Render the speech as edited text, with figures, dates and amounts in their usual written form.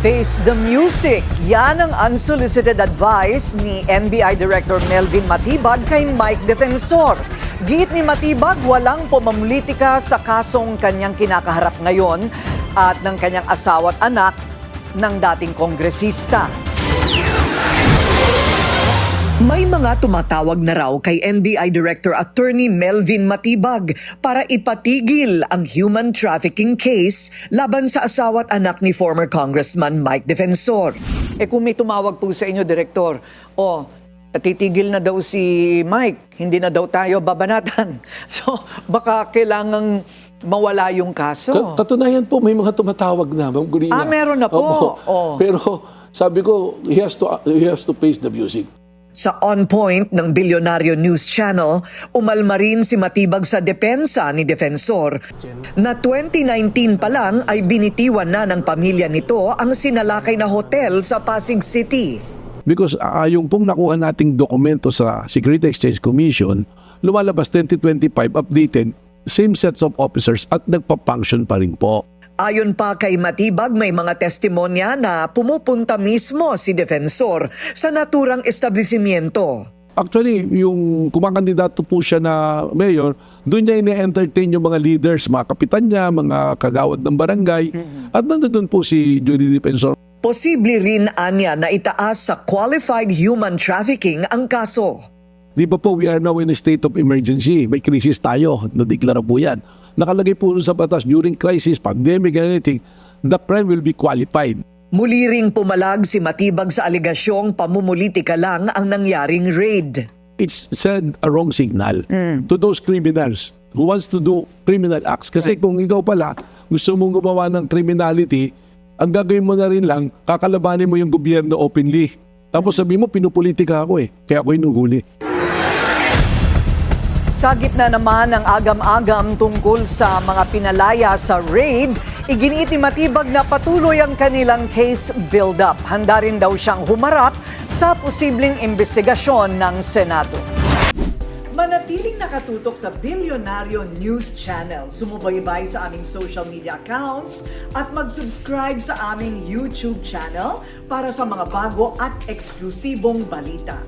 Face the music. Yan ang unsolicited advice ni NBI Director Melvin Matibag kay Mike Defensor. Giit ni Matibag, walang pamumulitika sa kasong kanyang kinakaharap ngayon at ng kanyang asawa at anak ng dating kongresista. May mga tumatawag na raw kay NBI Director Attorney Melvin Matibag para ipatigil ang human trafficking case laban sa asawa at anak ni former Congressman Mike Defensor. Kung may tumawag po sa inyo, Director, titigil na daw si Mike, hindi na daw tayo babanatan. So, baka kailangang mawala yung kaso. Katunayan po, may mga tumatawag na, Ma'am Gurina. Meron na po. Pero sabi ko, he has to face the music. Sa On Point ng Bilyonaryo News Channel, umalma rin si Matibag sa depensa ni Defensor na 2019 pa lang ay binitiwan na ng pamilya nito ang sinalakay na hotel sa Pasig City. Because yung pong nakuha nating dokumento sa Security Exchange Commission, lumalabas 2025 updated, same sets of officers at nagpa-function pa rin po. Ayon pa kay Matibag, may mga testimonya na pumupunta mismo si Defensor sa naturang establishmento. Actually, yung kumakandidato po siya na mayor, doon niya ine-entertain yung mga leaders, mga kapitan niya, mga kagawad ng barangay, at nandun po si Julie Defensor. Posible rin anya na itaas sa qualified human trafficking ang kaso. Di ba po, we are now in a state of emergency. May krisis tayo, nadeklara po yan. Nakalagay po sa batas, during crisis, pandemic, anything, the crime will be qualified. Muli ring pumalag si Matibag sa alegasyong pamumulitika lang ang nangyaring raid. It's send a wrong signal to those criminals who wants to do criminal acts. Kasi kung ikaw pala gusto mong gumawa ng criminality, ang gagawin mo na rin lang, kakalabanin mo yung gobyerno openly. Tapos sabihin mo, pinupolitika ako kaya ako inuhuli. Sa gitna naman ng agam-agam tungkol sa mga pinalaya sa raid, iginiit ni Matibag na patuloy ang kanilang case build-up. Handa rin daw siyang humarap sa posibleng investigasyon ng Senado. Manatiling nakatutok sa Bilyonaryo News Channel. Sumubaybay sa aming social media accounts at mag-subscribe sa aming YouTube channel para sa mga bago at eksklusibong balita.